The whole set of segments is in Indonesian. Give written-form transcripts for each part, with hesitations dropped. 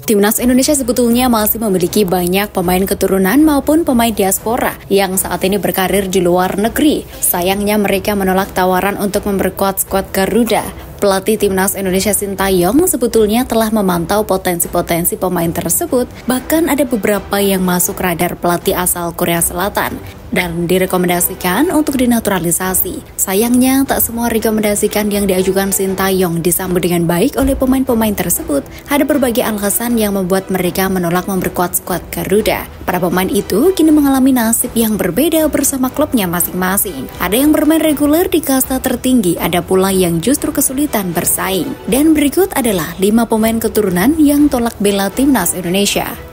Timnas Indonesia sebetulnya masih memiliki banyak pemain keturunan maupun pemain diaspora yang saat ini berkarir di luar negeri. Sayangnya mereka menolak tawaran untuk memperkuat skuad Garuda. Pelatih Timnas Indonesia Sintayong sebetulnya telah memantau potensi-potensi pemain tersebut, bahkan ada beberapa yang masuk radar pelatih asal Korea Selatan dan direkomendasikan untuk dinaturalisasi. Sayangnya, tak semua rekomendasikan yang diajukan Sintayong disambut dengan baik oleh pemain-pemain tersebut. Ada berbagai alasan yang membuat mereka menolak memperkuat skuad Garuda. Para pemain itu kini mengalami nasib yang berbeda bersama klubnya masing-masing. Ada yang bermain reguler di kasta tertinggi, ada pula yang justru kesulitan bersaing. Dan berikut adalah 5 pemain keturunan yang tolak bela Timnas Indonesia.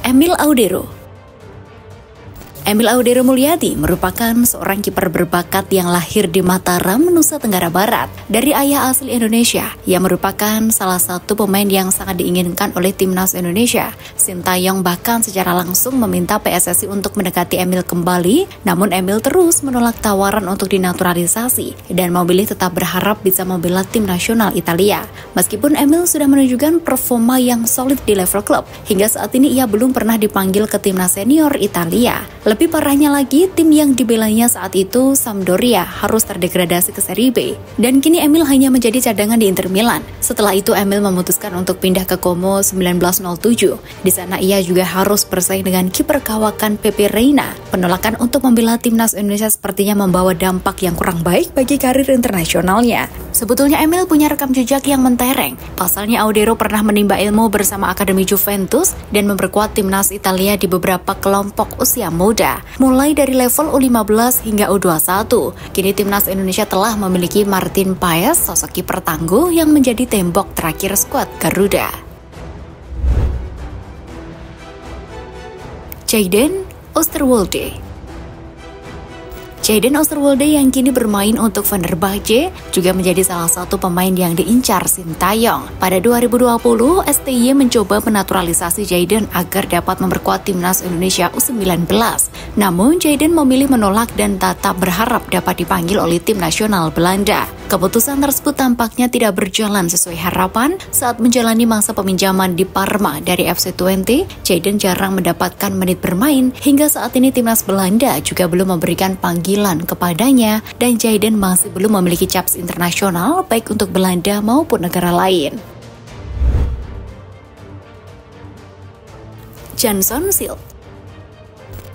Emil Audero. Emil Audero Mulyadi merupakan seorang kiper berbakat yang lahir di Mataram, Nusa Tenggara Barat. Dari ayah asli Indonesia, ia merupakan salah satu pemain yang sangat diinginkan oleh Timnas Indonesia. Sintayong bahkan secara langsung meminta PSSI untuk mendekati Emil kembali, namun Emil terus menolak tawaran untuk dinaturalisasi dan memilih tetap berharap bisa membela tim nasional Italia. Meskipun Emil sudah menunjukkan performa yang solid di level klub, hingga saat ini ia belum pernah dipanggil ke timnas senior Italia. Lebih parahnya lagi, tim yang dibelanya saat itu, Sampdoria, harus terdegradasi ke Serie B. Dan kini Emil hanya menjadi cadangan di Inter Milan. Setelah itu Emil memutuskan untuk pindah ke Como 1907. Di sana ia juga harus bersaing dengan kiper kawakan Pepe Reina. Penolakan untuk membela timnas Indonesia sepertinya membawa dampak yang kurang baik bagi karir internasionalnya. Sebetulnya Emil punya rekam jejak yang mentereng. Pasalnya Audero pernah menimba ilmu bersama Akademi Juventus dan memperkuat timnas Italia di beberapa kelompok usia muda, mulai dari level U15 hingga U21. Kini timnas Indonesia telah memiliki Martin Paes, sosok kiper tangguh yang menjadi tembok terakhir skuad Garuda. Jayden Oosterwolde. Jayden Oosterwolde yang kini bermain untuk Fenerbahce juga menjadi salah satu pemain yang diincar Sintayong. Pada 2020, STY mencoba menaturalisasi Jayden agar dapat memperkuat timnas Indonesia U19. Namun Jayden memilih menolak dan tetap berharap dapat dipanggil oleh tim nasional Belanda. Keputusan tersebut tampaknya tidak berjalan sesuai harapan. Saat menjalani masa peminjaman di Parma dari FC20, Jayden jarang mendapatkan menit bermain. Hingga saat ini timnas Belanda juga belum memberikan panggilan kepadanya dan Jayden masih belum memiliki caps internasional baik untuk Belanda maupun negara lain. Johnson Silk.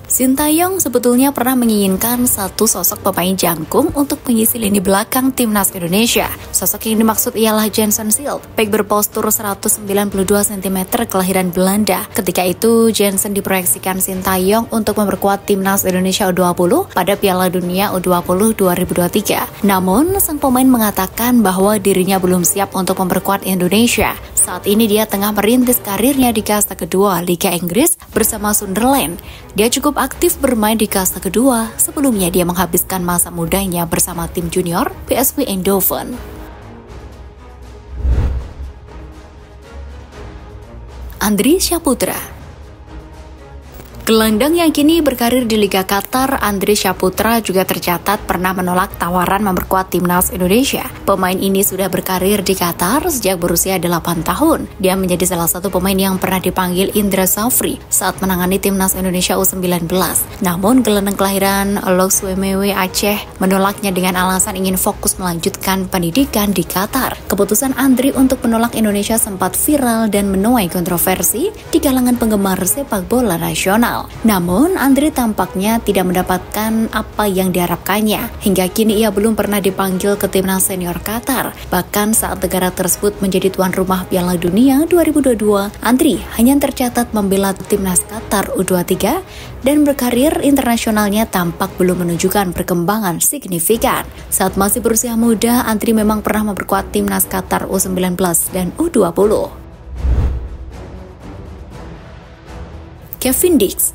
Sintayong sebetulnya pernah menginginkan satu sosok pemain jangkung untuk mengisi lini belakang timnas Indonesia. Sosok yang dimaksud ialah Johnson Silk, bek berpostur 192 cm kelahiran Belanda. Ketika itu, Johnson diproyeksikan Sintayong untuk memperkuat timnas Indonesia U20 pada Piala Dunia U20 2023. Namun, sang pemain mengatakan bahwa dirinya belum siap untuk memperkuat Indonesia. Saat ini dia tengah merintis karirnya di kasta kedua Liga Inggris bersama Sunderland. Dia cukup aktif bermain di kasta kedua. Sebelumnya dia menghabiskan masa mudanya bersama tim junior PSV Eindhoven. Andriy Syaputra. Gelandang yang kini berkarir di Liga Qatar, Andriy Syaputra juga tercatat pernah menolak tawaran memperkuat timnas Indonesia. Pemain ini sudah berkarir di Qatar sejak berusia 8 tahun. Dia menjadi salah satu pemain yang pernah dipanggil Indra Safri saat menangani timnas Indonesia U19. Namun gelandang kelahiran Lhokseumawe Aceh menolaknya dengan alasan ingin fokus melanjutkan pendidikan di Qatar. Keputusan Andriy untuk menolak Indonesia sempat viral dan menuai kontroversi di kalangan penggemar sepak bola nasional. Namun, Andriy tampaknya tidak mendapatkan apa yang diharapkannya. Hingga kini ia belum pernah dipanggil ke timnas senior Qatar. Bahkan saat negara tersebut menjadi tuan rumah Piala Dunia 2022, Andriy hanya tercatat membela timnas Qatar U23 dan berkarir internasionalnya tampak belum menunjukkan perkembangan signifikan. Saat masih berusia muda, Andriy memang pernah memperkuat timnas Qatar U19 dan U20. Kevin Dix.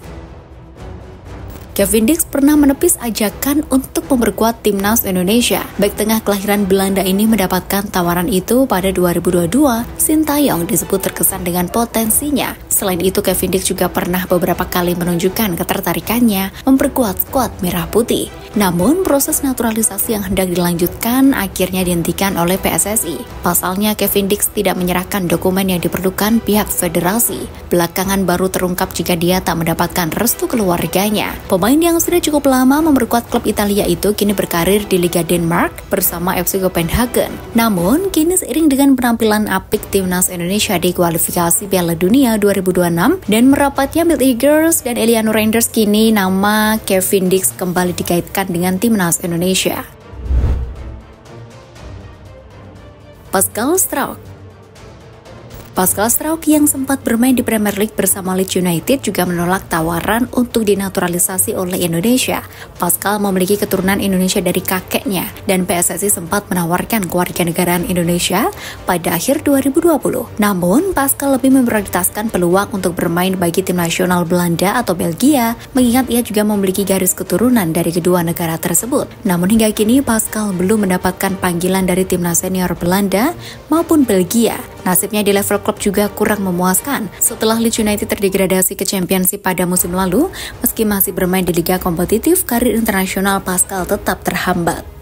Kevin Dix pernah menepis ajakan untuk memperkuat timnas Indonesia. Bek tengah kelahiran Belanda ini mendapatkan tawaran itu pada 2022. Sintayong disebut terkesan dengan potensinya. Selain itu, Kevin Dix juga pernah beberapa kali menunjukkan ketertarikannya memperkuat skuad Merah Putih. Namun, proses naturalisasi yang hendak dilanjutkan akhirnya dihentikan oleh PSSI. Pasalnya, Kevin Dix tidak menyerahkan dokumen yang diperlukan pihak federasi. Belakangan baru terungkap jika dia tak mendapatkan restu keluarganya. Pemain yang sudah cukup lama memperkuat klub Italia itu kini berkarir di Liga Denmark bersama FC Copenhagen. Namun, kini seiring dengan penampilan apik timnas Indonesia di kualifikasi Piala Dunia 2026 dan merapatnya Milt Eagers dan Eliano Rangers, kini nama Kevin Dix kembali dikaitkan dengan timnas Indonesia. Pascal Struijk yang sempat bermain di Premier League bersama Leeds United juga menolak tawaran untuk dinaturalisasi oleh Indonesia. Pascal memiliki keturunan Indonesia dari kakeknya dan PSSI sempat menawarkan kewarganegaraan Indonesia pada akhir 2020. Namun, Pascal lebih memprioritaskan peluang untuk bermain bagi tim nasional Belanda atau Belgia, mengingat ia juga memiliki garis keturunan dari kedua negara tersebut. Namun hingga kini Pascal belum mendapatkan panggilan dari timnas senior Belanda maupun Belgia. Nasibnya di level klub juga kurang memuaskan. Setelah Leeds United terdegradasi ke Championship pada musim lalu, meski masih bermain di liga kompetitif, karir internasional Pascal tetap terhambat.